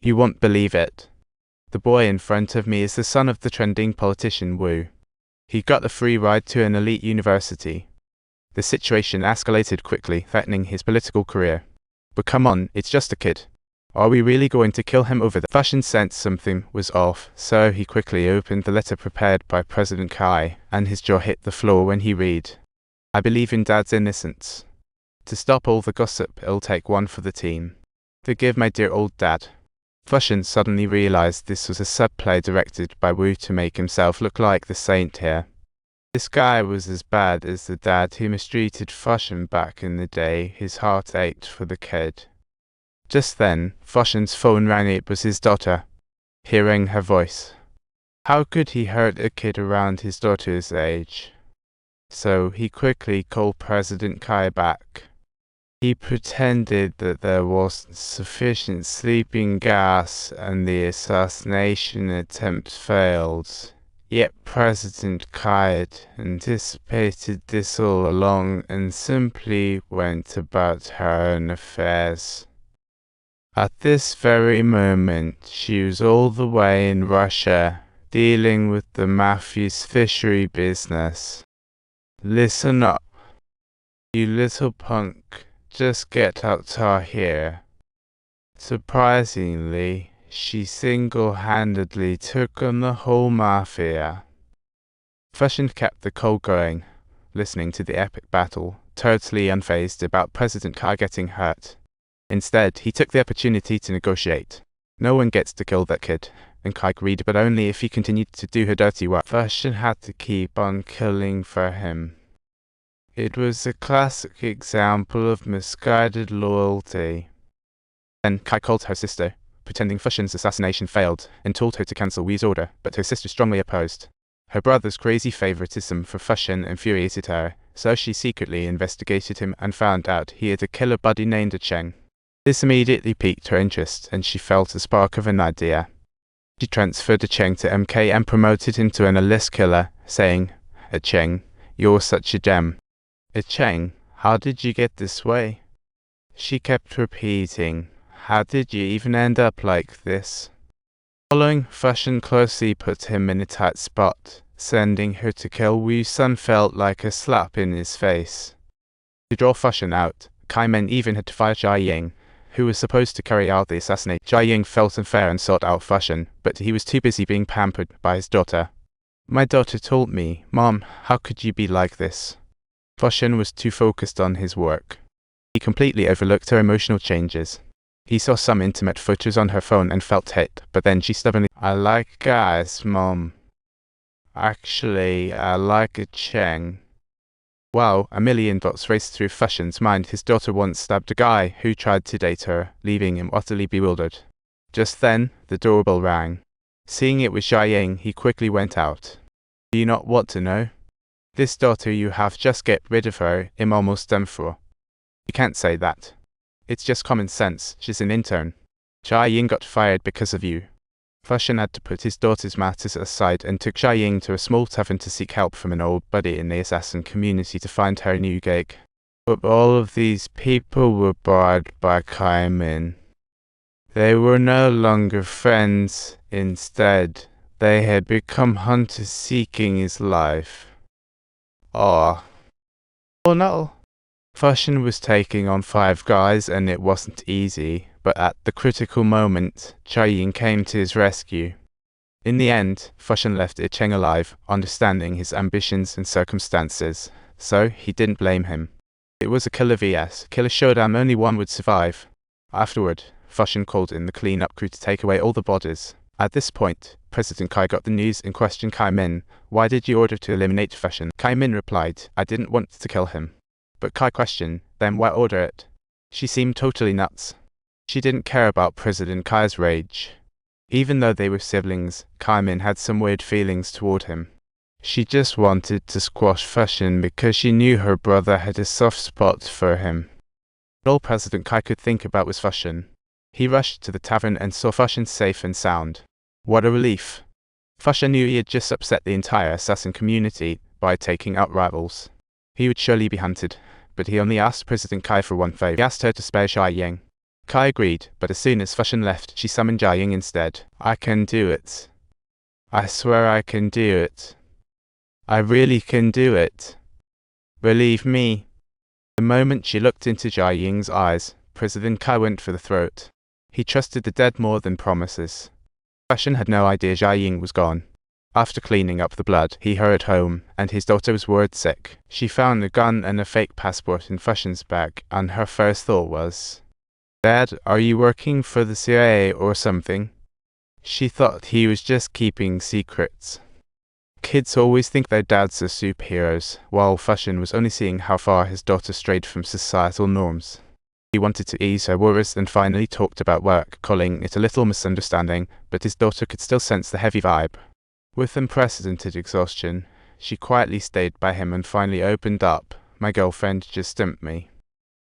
You won't believe it. The boy in front of me is the son of the trending politician Wu. He got a free ride to an elite university. The situation escalated quickly, threatening his political career. But come on, it's just a kid. Are we really going to kill him over that? Fashion sensed something was off, so he quickly opened the letter prepared by President Kai, and his jaw hit the floor when he read, "I believe in Dad's innocence. To stop all the gossip, it'll take one for the team. Forgive my dear old dad." Fashion suddenly realized this was a subplay directed by Wu to make himself look like the saint here. This guy was as bad as the dad who mistreated Fashion back in the day. His heart ached for the kid. Just then, Fashion's phone rang. It was his daughter. Hearing her voice, how could he hurt a kid around his daughter's age? So he quickly called President Kai back. He pretended that there wasn't sufficient sleeping gas and the assassination attempt failed. Yet President Kai had anticipated this all along and simply went about her own affairs. At this very moment, she was all the way in Russia, dealing with the mafia's fishery business. Listen up, you little punk. Just get out of here. Surprisingly, she single-handedly took on the whole mafia. Fashion kept the call going, listening to the epic battle, totally unfazed about President Kai getting hurt. Instead, he took the opportunity to negotiate. No one gets to kill that kid, and Kai agreed, but only if he continued to do her dirty work. Fashion had to keep on killing for him. It was a classic example of misguided loyalty. Then Kai called her sister, pretending Fashion's assassination failed, and told her to cancel Wu's order, but her sister strongly opposed. Her brother's crazy favoritism for Fashion infuriated her, so she secretly investigated him and found out he had a killer buddy named Cheng. This immediately piqued her interest, and she felt a spark of an idea. She transferred Cheng to MK and promoted him to an A-list killer, saying, "Cheng, you're such a gem." "Cheng, how did you get this way?" She kept repeating, "How did you even end up like this?" Following Fashion closely put him in a tight spot. Sending her to kill Wu's son felt like a slap in his face. To draw Fashion out, Kai Men even had to fire Jia Ying, who was supposed to carry out the assassination. Jia Ying felt unfair and sought out Fashion, but he was too busy being pampered by his daughter. "My daughter told me, Mom, how could you be like this?" Fashion was too focused on his work. He completely overlooked her emotional changes. He saw some intimate photos on her phone and felt hit, but then she stubbornly, "I like guys, Mom. Actually, I like a Cheng." Wow, a million thoughts raced through Fashion's mind. His daughter once stabbed a guy who tried to date her, leaving him utterly bewildered. Just then, the doorbell rang. Seeing it was Jia Ying, he quickly went out. "Do you not want to know? This daughter you have, just get rid of her, I'm almost done for." "You can't say that. It's just common sense, she's an intern. Jia Ying got fired because of you." Fashion had to put his daughter's matters aside and took Jia Ying to a small tavern to seek help from an old buddy in the assassin community to find her a new gig. But all of these people were barred by Kai Men. They were no longer friends. Instead, they had become hunters seeking his life. Oh no. Fashion was taking on 5 guys and it wasn't easy, but at the critical moment, Jia Ying came to his rescue. In the end, Fashion left Cheng alive, understanding his ambitions and circumstances, so he didn't blame him. It was a killer vs. killer showdown, only one would survive. Afterward, Fashion called in the cleanup crew to take away all the bodies. At this point, President Kai got the news and questioned Kai Min. "Why did you order to eliminate Fashion?" Kai Min replied, "I didn't want to kill him." But Kai questioned, "Then why order it?" She seemed totally nuts. She didn't care about President Kai's rage. Even though they were siblings, Kai Min had some weird feelings toward him. She just wanted to squash Fashion because she knew her brother had a soft spot for him. All President Kai could think about was Fashion. He rushed to the tavern and saw Fashion safe and sound. What a relief! Fashion knew he had just upset the entire assassin community by taking out rivals. He would surely be hunted, but he only asked President Kai for one favor. He asked her to spare Jia Ying. Kai agreed, but as soon as Fashion left, she summoned Jiaying instead. I can do it. I swear I can do it. I really can do it. Believe me. The moment she looked into Jiaying's eyes, President Kai went for the throat. He trusted the dead more than promises. Fashion had no idea Jiaying was gone. After cleaning up the blood, he hurried home, and his daughter was worried sick. She found a gun and a fake passport in Fashion's bag, and her first thought was, Dad, are you working for the CIA or something? She thought he was just keeping secrets. Kids always think their dads are superheroes, while Fashion was only seeing how far his daughter strayed from societal norms. He wanted to ease her worries and finally talked about work, calling it a little misunderstanding, but his daughter could still sense the heavy vibe. With unprecedented exhaustion, she quietly stayed by him and finally opened up. My girlfriend just stumped me.